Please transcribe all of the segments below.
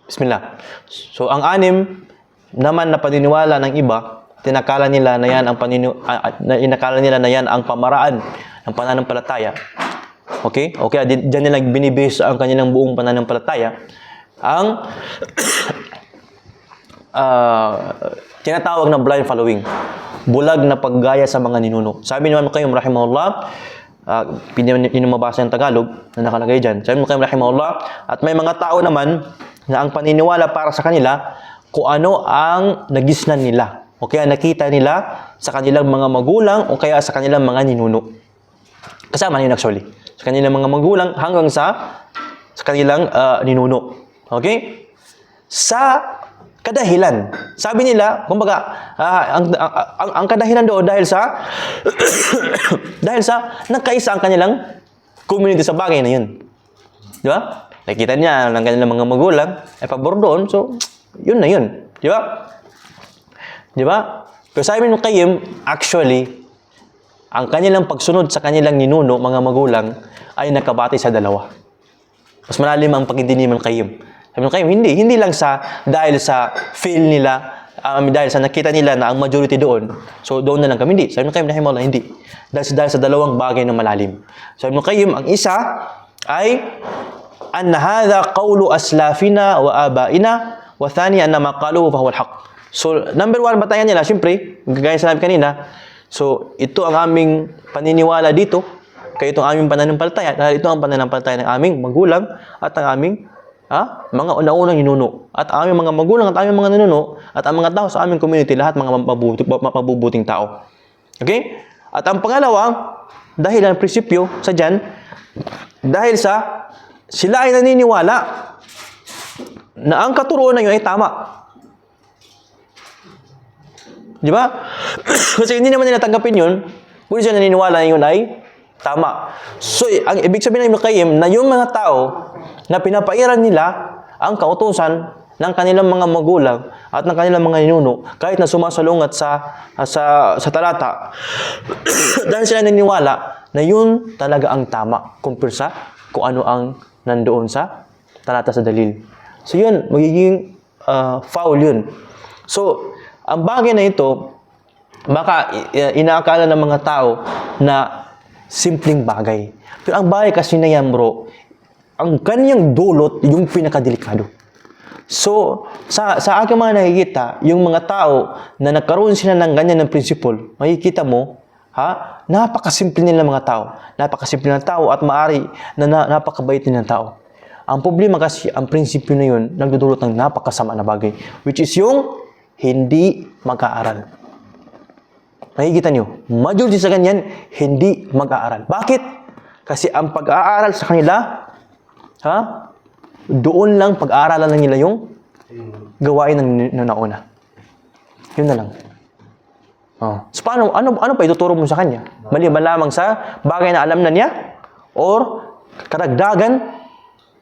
Bismillah. So, ang anim naman na paniniwala ng iba, tinakala nila na yan ang inakala nila na yan ang pamaraan ng pananampalataya. Okay? Okay, diyan nila binibase ang kanilang buong pananampalataya. Ang tinatawag na blind following. Bulag na paggaya sa mga ninuno. Sabi ni Imam Qayyim rahimahullah, pinumabasa ng Tagalog na nakalagay dyan. Sabi ni Imam Qayyim rahimahullah, at may mga tao naman na ang paniniwala para sa kanila kung ano ang nagisnan nila o kaya nakita nila sa kanilang mga magulang o kaya sa kanilang mga ninuno. Kasama na yun actually. Sa kanilang mga magulang hanggang sa kanilang ninuno. Okay? Sa kadahilan. Sabi nila, kumbaga, ang kadahilan doon dahil sa dahil sa nagkaisa ang kanilang community sa bagay na yun. Di ba? Nakita niya ng kanilang mga magulang ay pabor doon, so yun na yun. Di ba? Di ba? Pero sabi ng Qayyim, actually, ang kanilang pagsunod sa kanilang ninuno, mga magulang, ay nakabati sa dalawa. Mas malalim ang pag-indinim ng Qayyim. Sabi ng Qayyim, hindi lang dahil sa feel nila, dahil sa nakita nila na ang majority doon, so doon na lang kami. Hindi. Sabi ng Qayyim, rahimahullah, hindi. Dahil sa dalawang bagay na malalim. Sabi ng Qayyim, ang isa ay anna hadha qawlu aslafina wa abaina wa thani anna ma qaluhu fa huwa al-haq. So, number one, batayan nila, siyempre, gaya sinabi kanina, so, ito ang aming paniniwala dito, kaya ito ang aming pananampalataya, dahil ito ang pananampalataya ng aming magulang at ang aming mga una-unang ninuno. At ang aming mga magulang at aming mga ninuno at ang mga tao sa aming community, lahat mga mabubuting tao. Okay? At ang pangalawa, dahil ang prinsipyo sa dyan, dahil sa sila ay naniniwala na ang katuruan na yun ay tama. Di ba? Kasi hindi naman nila tanggapin yun, kung sila naniniwala na yun ay tama. So, ang ibig sabihin ng Ibn Qayyim na yung mga tao na pinapairan nila ang kautusan ng kanilang mga magulang at ng kanilang mga ninuno, kahit na sumasalungat sa talata, dahil sila naniniwala na yun talaga ang tama kumpir sa kung ano ang nandoon sa talata sa dalil. So yun, magiging foul yun. So, ang bagay na ito, baka inaakala ng mga tao na simpleng bagay. Pero ang bagay kasi na yan, bro, ang kanyang dulot, yung pinakadelikado. So, sa aking mga nakikita, yung mga tao na nagkaroon sila ng ganyan ng principle, makikita mo, napakasimple nila mga tao. Napakasimple ng tao at maari na napakabait nilang tao. Ang problema kasi, ang prinsipyo na yun, nagdudulot ng napakasama na bagay. Which is yung hindi mag-aaral. Makikita nyo, majority sa ganyan, hindi mag-aaral. Bakit? Kasi ang pag-aaral sa kanila, doon lang pag-aaralan lang nila yung gawain ng nauna. Yun na lang. So, ano pa ituturo mo sa kanya? Maliban lamang sa bagay na alam na niya or karagdagan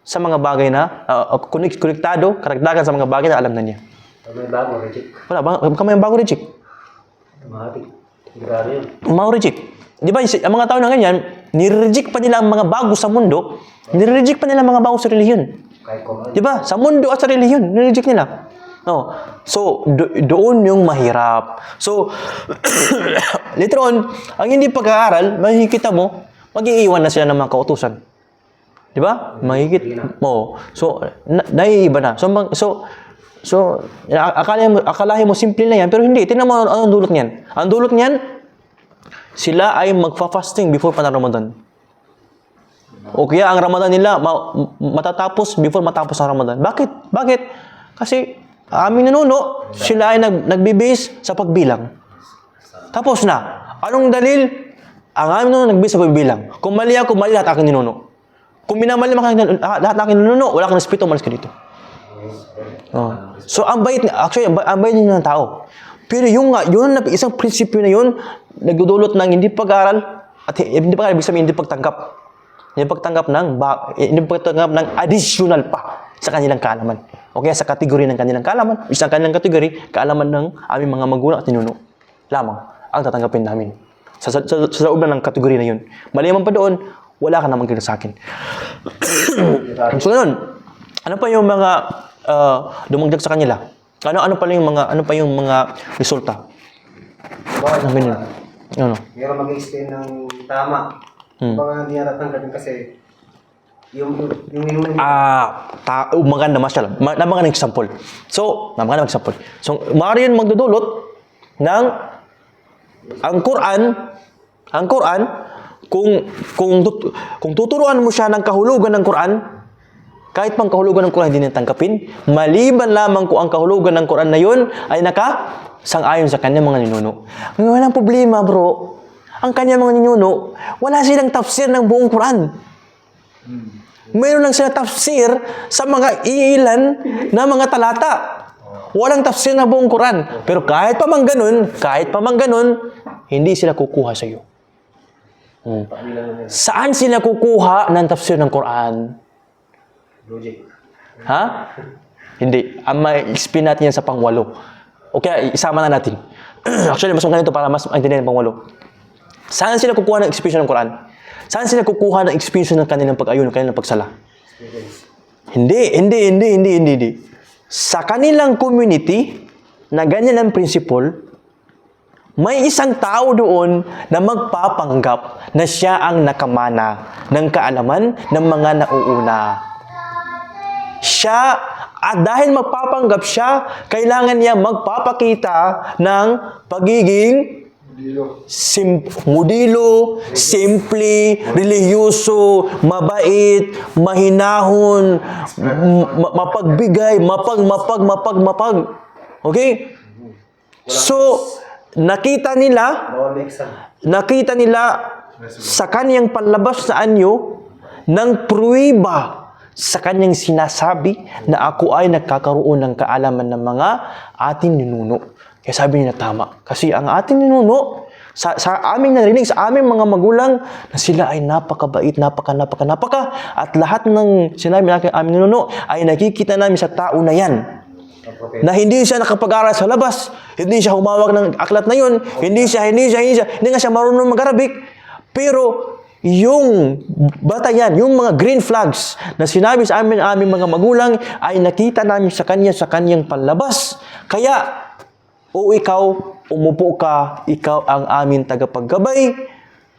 sa mga bagay na konektado, karagdagan sa mga bagay na alam na niya. May bago, reject. Wala, kamay ang bago reject. Mga reject. Di ba, ang mga tao na ganyan, nire-reject pa nila ang mga bago sa mundo, nire-reject pa nila ang mga bago sa relihiyon. Di ba? Sa mundo at sa relihiyon, nire-reject nila. No. So, doon yung mahirap. So, later on, ang hindi pag-aaral, makikita mo, mag-iiwan na sila ng mga kautusan. Di ba? Makikita mo. So, naiiba na. So, akalahin mo simple na yan, pero hindi. Tingnan mo anong dulot niyan. Ang dulot niyan, sila ay magfa-fasting before pa na Ramadan. O kaya ang Ramadan nila matatapos before matapos ang Ramadan. Bakit? Kasi aming nanuno, sila ay nagbibase sa pagbilang. Tapos na. Anong dalil? Ang aming nanuno nagbibase sa pagbilang. Kung mali ako, mali lahat aking ninuno. Kung minamali lahat aking ninuno, wala kang espiritu, malis ka dito. So, ang bait niya ng tao. Pero yun isang prinsipyo na yun, nagdudulot ng hindi pag-aral at hindi pag-aral, ibig sabihin, hindi pagtanggap ng additional pa sa kanilang kaalaman. O kaya sa kategory ng kanilang kaalaman, isang kanilang kategory, kaalaman ng aming mga magulang at ninuno. Lamang ang tatanggapin namin. Sa loob ng kategory na yun. Maliman pa doon, wala ka namang kina sa akin. So, yun. Ano pa yung mga dumagdag sa kanila. Ano pa yung mga resulta? Bakit? Ng ganyan. Ano? Meron mag-explain ng tama. Baka hindi natatang ganun kasi yung maganda masyal. Maganda example. So, maaari yun magdudulot ng ang Quran, kung tuturuan mo siya ng kahulugan ng Quran, kahit pang kahulugan ng Quran hindi niya tanggapin, maliban lamang kung ang kahulugan ng Quran na yun ay sang-ayon sa kanyang mga ninuno. Walang problema, bro. Ang kanyang mga ninuno, wala silang tafsir ng buong Quran. Mayroon lang sila tafsir sa mga iilan na mga talata. Walang tafsir na buong Quran. Pero kahit pa man ganun, hindi sila kukuha sa iyo. Saan sila kukuha ng tafsir ng Quran? logic. Ha? Hindi. Ma-explain natin yan sa pangwalo. Okay, isama na natin. Actually, mas maganda ito para mas maintindihan ng pangwalo. Saan sila kukuha ng explanation ng Quran? Saan sila kukuha ng explanation ng kanilang pag-ayun, ng kanilang pagsala? Hindi. Sa kanilang community, na ganyan ang principle, may isang tao doon na magpapanggap na siya ang nakamana ng kaalaman ng mga nauuna. At dahil magpapanggap siya, kailangan niya magpapakita ng pagiging modelo, simple, relihiyoso, mabait, mahinahon, mapagbigay, mapag. Okay? So, nakita nila sa kaniyang panlabas na anyo ng pruweba sa kanyang sinasabi na ako ay nagkakaroon ng kaalaman ng mga ating ninuno. Kaya sabi niya tama. Kasi ang ating ninuno, sa aming narinig, sa aming mga magulang, na sila ay napakabait, napaka, at lahat ng sinabi ng aming ninuno ay nakikita namin sa tao na yan. Na hindi siya nakapag-aral sa labas, hindi siya humawak ng aklat na yun, hindi nga siya marunong mag-Arabic, pero yung batayan, yung mga green flags na sinabi sa aming mga magulang ay nakita namin sa kanyang panlabas. Kaya, ikaw, umupo ka, ikaw ang aming tagapaggabay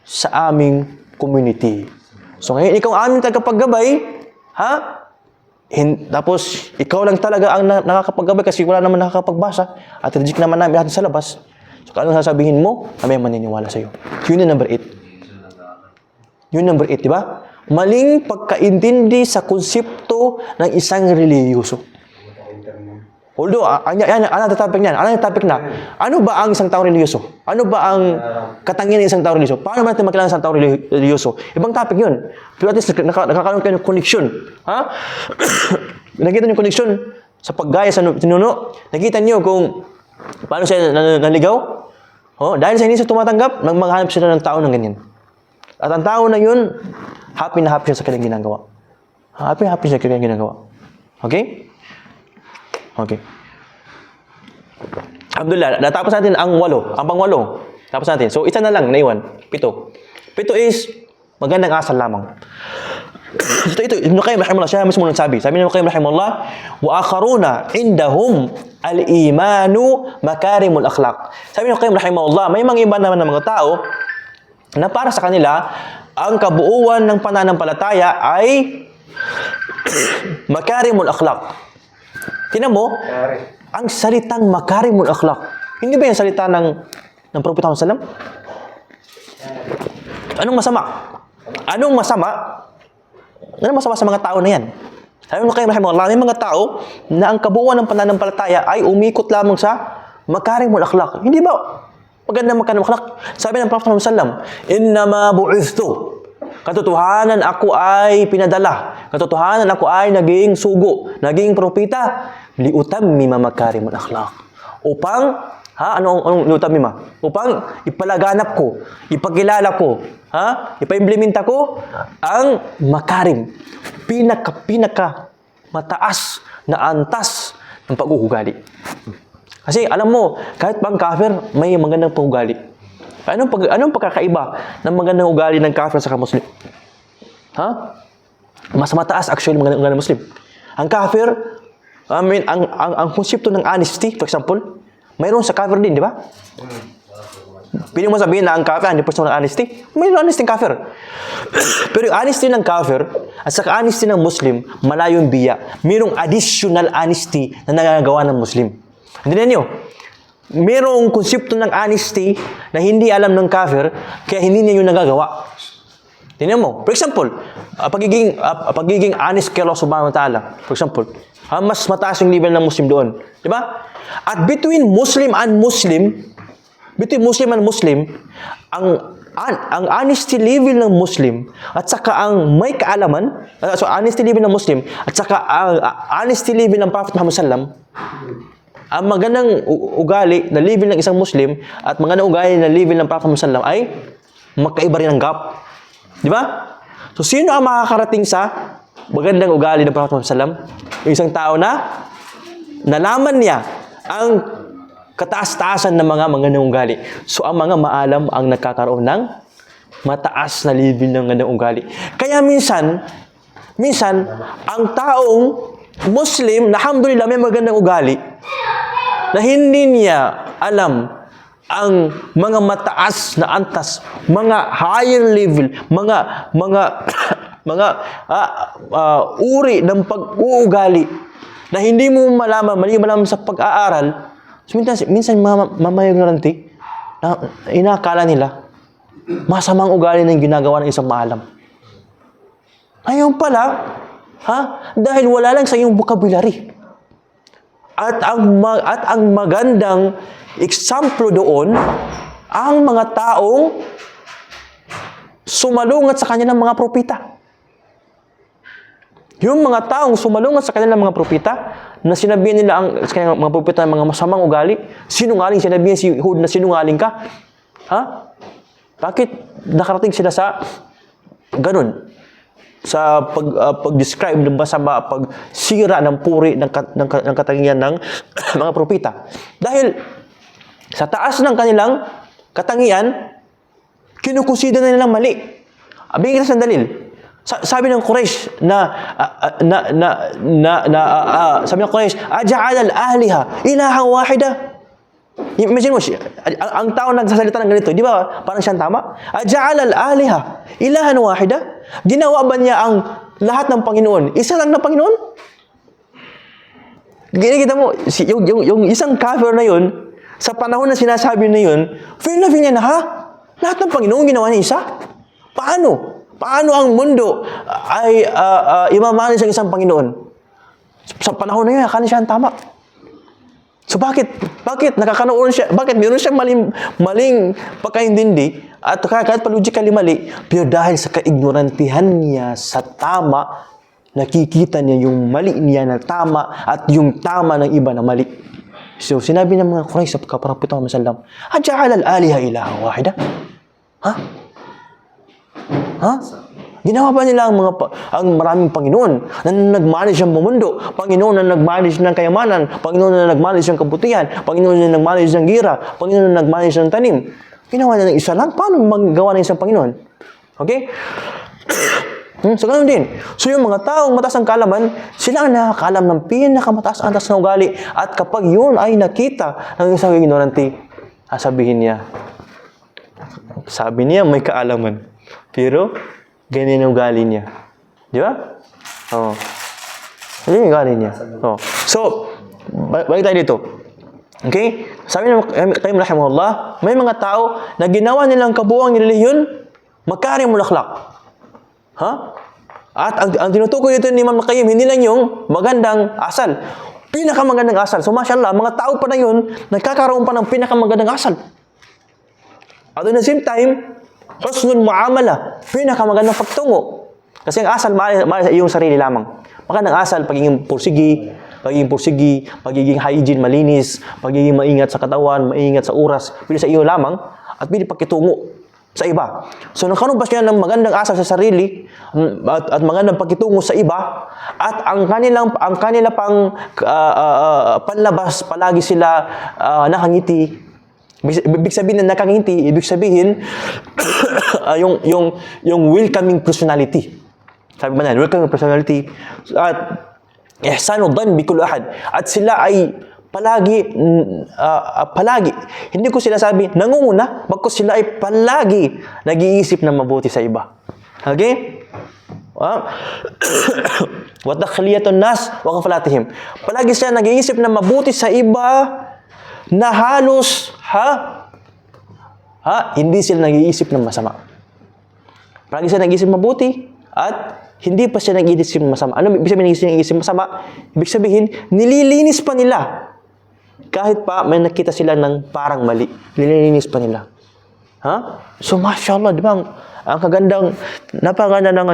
sa aming community. So ngayon, ikaw ang aming tagapaggabay, ha? Tapos, ikaw lang talaga ang nakakapaggabay kasi wala naman nakakapagbasa at reject naman namin lahat sa labas. So, anong sasabihin mo? Kami maniniwala sa'yo. Yun yung number 8. Yun number 8, di ba? Maling pagkaintindi sa konsepto ng isang relihiyoso. Although, ano topic na? Ano ba ang isang taong relihiyoso? Ano ba ang katangian ng isang taong relihiyoso? Paano natin makilala isang taong relihiyoso? Ibang topic yun. Pero at least, nakakaroon kayo ng connection. Ha? Nakita niyo connection sa paggaya sa tinuno? Nakita niyo kung paano siya naligaw? Dahil sa hindi siya tumatanggap, maghanap sila ng tao ng ganyan. At ang tao na yun, happy na happy siya sa kanyang ginagawa. Happy siya sa kanyang ginagawa. Okay? Okay. Alhamdulillah, natapos natin ang pang-8. Tapos natin. So, isa na lang, naiwan. 7. 7 is, magandang asal lamang. Ito, Ibn Qayyim rahimahullah, siya mismo nagsabi. Sabi ni Ibn Qayyim rahimahullah, wa akharuna indahum al-imanu makarimul akhlaq. Sabi ni Ibn Qayyim rahimahullah, may mga iba naman ng mga tao na para sa kanila, ang kabuuan ng pananampalataya ay makarimul akhlaq. Tinan mo, ang salitang makarimul akhlaq. Hindi ba yung salita ng Prophet Muhammad sallam? Anong masama? Anong masama sa mga tao na yan? Sabi mo kayo, rahimahullah, may mga tao na ang kabuuan ng pananampalataya ay umikot lamang sa makarimul akhlaq. Hindi ba? Magandang makarimul akhlaq. Sabi ng Prophet Muhammad sallam, innama bu'ithtu. Katotohanan ako ay pinadala. Katotohanan ako ay naging sugo, naging propeta. Liutammima makarimul akhlaq. Upang, anong liutammima? Upang ipalaganap ko, ipakilala ko, ipaimplementa ko ang makarim. Pinaka mataas na antas ng pag-uugali. Kasi alam mo, kahit pang kafir, may magandang pag-ugali. Anong pagkakaiba ng magandang ugali ng kafir sa Muslim? Mas mataas actually magandang ugali ng Muslim. Ang kafir, I mean, ang konsepto ng honesty, for example, mayroon sa kafir din, di ba? Pwede mo sabihin na ang kafir, 100% ng honesty. Mayroon honesty ng kafir. Pero yung honesty ng kafir at saka honesty ng Muslim, malayo yung biya. Mayroong additional honesty na nagagawa ng Muslim. Hindi niyo? Mayroong konsepto ng honesty na hindi alam ng kafir, kaya hindi niya yung nagagawa. Tingnan mo. For example, pagiging honest kay Allah subhanahu wa ta'ala. For example, mas mataas yung level ng Muslim doon. Di ba? At between Muslim, ang honesty level ng Muslim at saka ang may kaalaman, so honesty level ng Muslim at saka ang honesty level ng Prophet Muhammad sallam, ang magandang ugali na level ng isang Muslim at magandang ugali na level ng Prophet Muhammad sallam ay magkaiba rin ang gap. Di ba? So, sino ang makakarating sa magandang ugali ng Prophet Muhammad sallam? Yung isang tao na nalaman niya ang kataas-taasan ng mga magandang ugali. So, ang mga maalam ang nagkakaroon ng mataas na level ng magandang ugali. Kaya minsan, ang taong Muslim, na alhamdulillah may magandang ugali, na hindi niya alam ang mga mataas na antas, mga higher level, mga uri ng pag-uugali na hindi mo malaman sa pag-aaral. So, minsan mamayagnoranti na inakala nila masamang ugali ng ginagawa ng isang maalam. Ayun pala, dahil wala lang sa iyong vocabulary. At ang magandang eksemplo doon, ang mga taong sumalungat sa kanya ng mga propeta. Yung mga taong sumalungat sa kanilang mga propeta, na sinabihan nila sa kanilang mga propeta ng mga masamang ugali, sinungaling, sinabihan si Hud na sinungaling ka. Bakit nakarating sila sa ganun? Sa pag-describe ng masama, pagsira ng puri ng katangian ng mga propeta. Dahil sa taas ng kanilang katangian, kinukusida na nilang mali. Bigyan kita sa dalil. Sabi ng Quraysh sabi ng Quraysh, aja'ala al-aliha ilahang wahida. Imagine mo, ang tao nagsasalita ng ganito, di ba? Parang siyang tama. Aja'ala al-aliha ilahan wahida. Ginawa ba niya ang lahat ng Panginoon isa lang na Panginoon? Kita mo, yung isang kafir na yun, sa panahon na sinasabi na yun, feel niya na, lahat ng Panginoon ginawa niya isa? Paano? Paano ang mundo ay imamanis ang isang Panginoon? Sa panahon na yun, akala siya ang tama. So bakit nakakanoon siya? Bakit meron siyang maling pagkaintindi at kahit pa logically mali, pero dahil sa kaignorantihan niya sa tama, nakikita niya yung mali niya na tama at yung tama ng iba na mali. So sinabi ng mga Quraysh sa Prophet Muhammad sallam, aja'ala al-aliha ilahan wahida? Ginawa ba nila ang maraming Panginoon na nag-manage ng mundo, Panginoon na nag-manage ng kayamanan, Panginoon na nag-manage ng kabutihan, Panginoon na nag-manage ng gira, Panginoon na nag-manage ng tanim? Ginawa nila ng isa lang? Paano magawa ng isang Panginoon? Okay? So, ganun din. So, yung mga taong mataas ang kaalaman, sila ang nakakaalam ng pinakamataas ang antas na ugali. At kapag yun ay nakita ng isang ignorante, sabihin niya, sabi niya may kaalaman. Pero, ganyan ang ugali niya. Di ba? Ganyan ang ugali niya. So, balik tayo dito. Okay? Sabi ng Qayyim rahimahullah, may mga tao na ginawa nilang kabuuang relihiyon, magkaring mulaklak. At ang tinutukoy dito ni Imam Qayyim, hindi lang yung magandang asal. Pinakamagandang asal. So, mashallah, mga tao pa na yun, nagkakaroon pa ng pinakamagandang asal. At at the same time, husnul muamala, pinakamagandang pagtungo. Kasi ang asal, mahal sa iyong sarili lamang. Magandang asal, pagiging pursigi, pagiging hygiene, malinis, pagiging maingat sa katawan, maingat sa oras, pili sa iyo lamang, at pili pakitungo sa iba. So, nagkaroon ba siya ng magandang asal sa sarili at magandang pakitungo sa iba, at ang kanila pang panlabas, palagi sila nakangiti. Ibig sabihin na nakangiti, ibig sabihin yung welcoming personality. Sabi ba na, welcoming personality. At Ihsanu dhan bi kulli ahad. At sila ay palagi, hindi ko sila sabi, nangunguna, bagkus sila ay palagi nag-iisip na mabuti sa iba. Okay? Wa takhliyatun nas wa kafalatihim. Palagi sila nag-iisip na mabuti sa iba na halos, hindi sila nag-iisip ng masama. Palagi sila nag-iisip mabuti at hindi pa siya nag-iisip masama. Ano ibig sabihin nag-iisip masama? Ibig sabihin, nililinis pa nila. Kahit pa may nakita sila ng parang mali. Nililinis pa nila. So, mashallah, di ba? Ang kagandang, napakaganda ng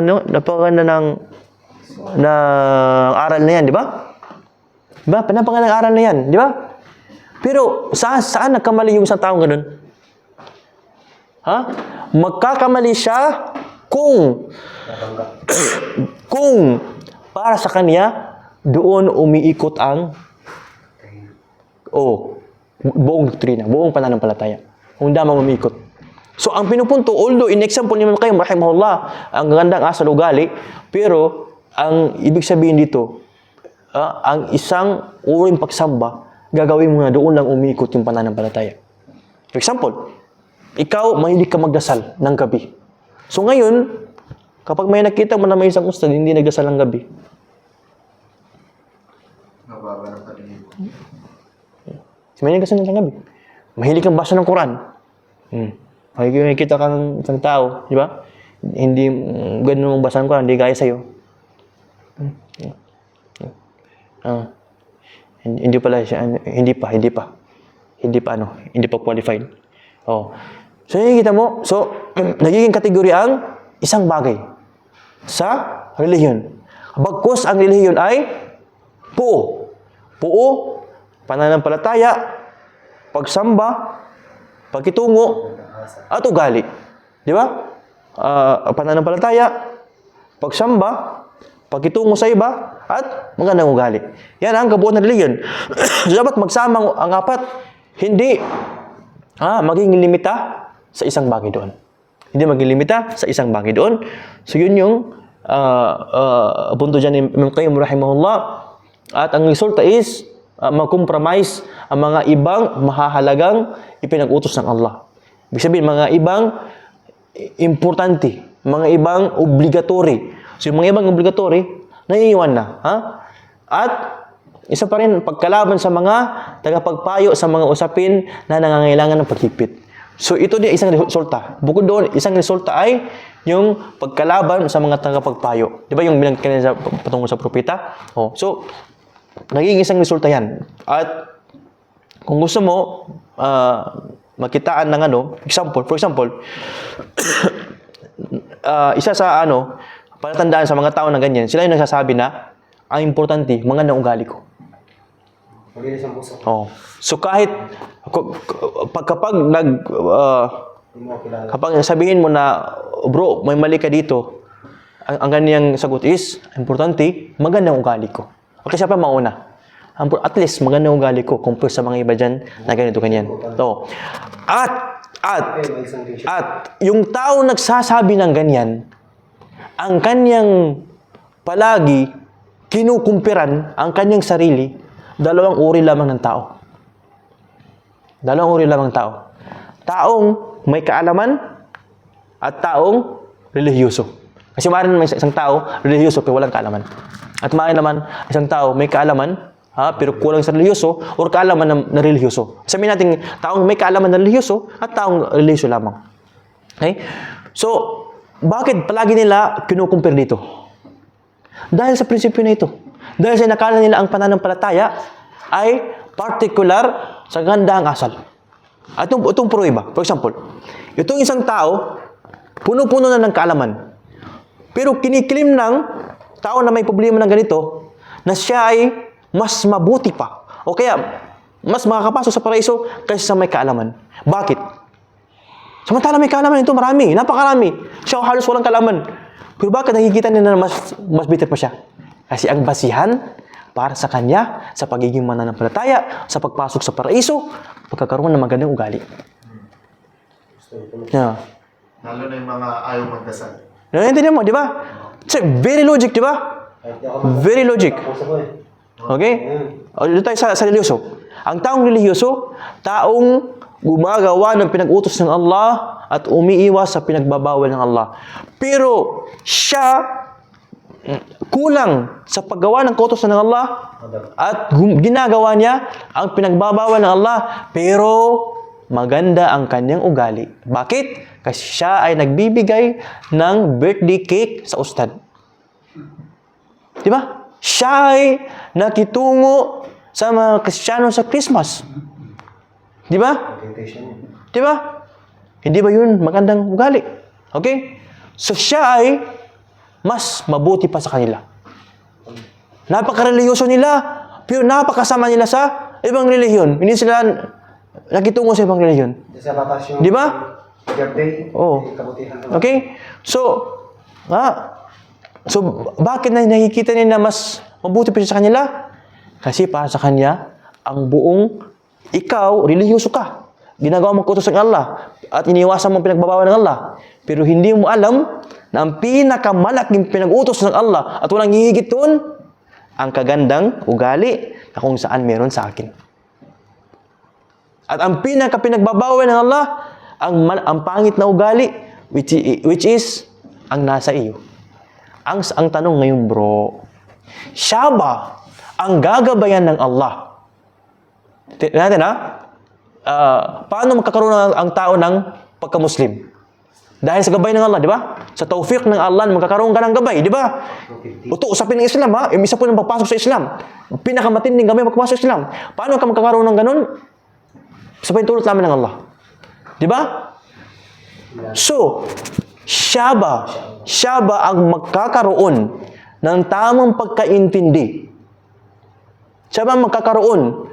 aral na yan, di ba? Di ba? Napakagandang aral na yan, di ba? Pero, saan nagkamali yung isang taong ganun? Magkakamali siya kung para sa kanya doon umiikot ang buong doktrina, buong pananampalataya. Kung damang umiikot. So ang pinupunto, although in example ni Imam Qayyim rahimahullah, ang gandang asal ugali, pero ang ibig sabihin dito, ang isang uring pagsamba, gagawin mo na doon lang umiikot yung pananampalataya. For example, ikaw mahilig ka magdasal ng gabi. So ngayon, kapag may nakita mo na may isang ustad, hindi nagdasal ng gabi. Nababa ng paligid. May nagdasal ng gabi. Mahilig kang basa ng Quran. May kita kang isang tao, di ba? Hindi ganun mong basa ng Quran, hindi gaya sa'yo. Hindi pala siya, hindi pa qualified. So, nakikita mo, nagiging kategorya ang isang bagay sa relihiyon. Bagkus ang relihiyon ay puo, pananampalataya, pagsamba, pagkitungo, at ugali. Di ba? Pananampalataya, pagsamba, pagkitungo sa iba, at magandang ugali. Yan ang kabuuan ng relihiyon. Dapat magsama ang apat, hindi maging limita sa isang bagay doon. Hindi maging limita sa isang bagay doon. So yun yung punto dyan ni Imam Qayyim rahimahullah. At ang resulta is mag-compromise ang mga ibang mahahalagang ipinag-utos ng Allah. Ibig sabihin, mga ibang importante, mga ibang obligatory. So yung mga ibang obligatory, naiiwan na. At isa pa rin, pagkalaban sa mga tagapagpayo sa mga usapin na nangangailangan ng paghigpit. So ito din isang resulta. Bukod doon, isang resulta ay yung pagkalaban sa mga tagapagpayo. Di ba yung bilang kanina sa patungkol sa propeta? So, naging isang resulta yan. At kung gusto mo, makitaan ng for example, isa sa palatandaan sa mga tao na ganyan, sila yung nagsasabi na, ang importante, mga ugali ko. Malinis ang puso. So kahit kapag kapag sabihin mo na, bro, may mali ka dito, ang ganiyang sagot is, importante, magandang ugali ko. Okay, siya pa mauna. At least, magandang ugali ko compare sa mga iba dyan na ganito, ganyan. At yung tao nagsasabi ng ganyan, ang kanyang palagi kinukumpiran ang kanyang sarili, dalawang uri lamang ng tao. Dalawang uri lamang ng tao. Taong may kaalaman at taong relihiyoso. Kasi maaaring may isang tao relihiyoso pero walang kaalaman. At maaaring naman isang tao may kaalaman pero kulang sa relihiyoso o kaalaman na relihiyoso. Sabihin natin taong may kaalaman na relihiyoso at taong relihiyoso lamang. Okay? So, bakit palagi nila kinukumpir dito? Dahil sa prinsipyo na ito. Dahil sa nakala nila ang pananampalataya ay particular sa gandahang asal. At itong pruweba, for example, itong isang tao, puno-puno na ng kaalaman. Pero kiniklaim ng tao na may problema ng ganito, na siya ay mas mabuti pa. O kaya, mas makakapasok sa paraiso kaysa sa may kaalaman. Bakit? Samantala may kaalaman ito, marami, napakarami. Siya halos walang kaalaman. Pero bakit nakikita nila na mas bitter pa siya? Kasi ang basihan para sa kanya, sa pagiging mananampalataya, sa pagpasok sa paraiso, pagkakaroon ng magandang ugali. Yeah. Lalo na yung mga ayaw magdasal. Naiintindihan mo, di ba? It's very logic, di ba? Very logic. Okay? O, dito tayo sa reliyoso. Ang taong reliyoso, taong gumagawa ng pinag-utos ng Allah at umiiwas sa pinagbabawal ng Allah. Pero siya kulang sa paggawa ng kautos ng Allah at ginagawa niya ang pinagbabawal ng Allah, pero maganda ang kanyang ugali. Bakit? Kasi siya ay nagbibigay ng birthday cake sa ustad. Di ba? Siya ay nakitungo sa mga Kristiyano sa Christmas. Di ba? Orientation yun. Di ba? Hindi ba yun magandang ugali? Okay? So siya ay mas mabuti pa sa kanila. Napaka-reliyoso nila, pero napakasama nila sa ibang relihiyon. Hindi sila nakitungo sa ibang relihiyon. Sa batas yung Di ba? birthday, Oo. kabutihan naman. Okay? So, bakit na nakikita nila mas mabuti pa siya sa kanila? Kasi para sa kanya, ang buong ikaw, relihiyoso ka. Ginagawa mo kautos ng Allah at iniwasan mo ang pinagbabawal ng Allah. Pero hindi mo alam na ang pinakamalaking pinag-utos ng Allah at walang hihigit doon, ang kagandang ugali na kung saan meron sa akin. At ang pinaka-pinagbabawal ng Allah, ang pangit na ugali, which is ang nasa iyo. Ang tanong ngayon, bro, siya ba ang gagabayan ng Allah? Tignan natin, paano magkakaroon ang tao ng pagka-Muslim? Dahil sa gabay ng Allah, di ba? Sa tawfiq ng Allah, magkakaroon ka ng gabay, di ba? Ito, usapin ng Islam, ha? Yung isa po ng pagpasok sa Islam. Pinakamatinding gabay pagpasok sa Islam. Paano ka magkakaroon ng ganun? Isa pa yung tulot namin ng Allah. Di ba? So, siya ba ang magkakaroon ng tamang pagkaintindi? Siya ba ang magkakaroon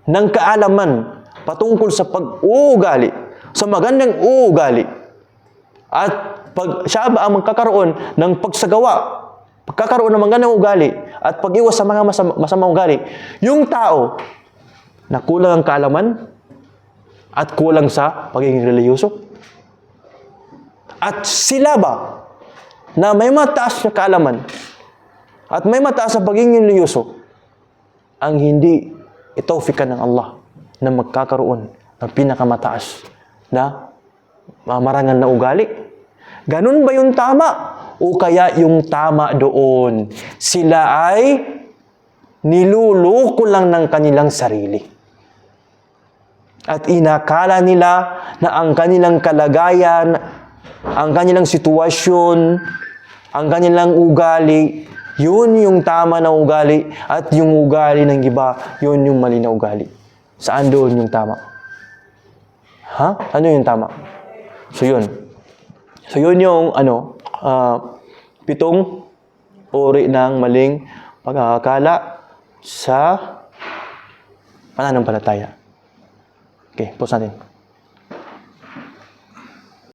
ng kaalaman patungkol sa pag-uugali, sa magandang uugali? At siya ba ang magkakaroon ng pagsagawa, pagkakaroon ng magandang ugali, at pag-iwas sa mga masamang ugali? Yung tao na kulang ang kaalaman at kulang sa pagiging reliyoso? At sila ba na may mataas na kaalaman at may mataas na pagiging reliyoso ang hindi itawfikan ng Allah na magkakaroon ng pinakamataas na marangal na ugali? Ganun ba yung tama? O kaya yung tama doon, sila ay niluloko lang ng kanilang sarili. At inakala nila na ang kanilang kalagayan, ang kanilang sitwasyon, ang kanilang ugali, yun yung tama na ugali, at yung ugali ng iba, yun yung mali na ugali. Saan doon yung tama? Ano yung tama? So yun yung 7 uri ng maling pagkakakala sa pananampalataya. Okay, pause natin.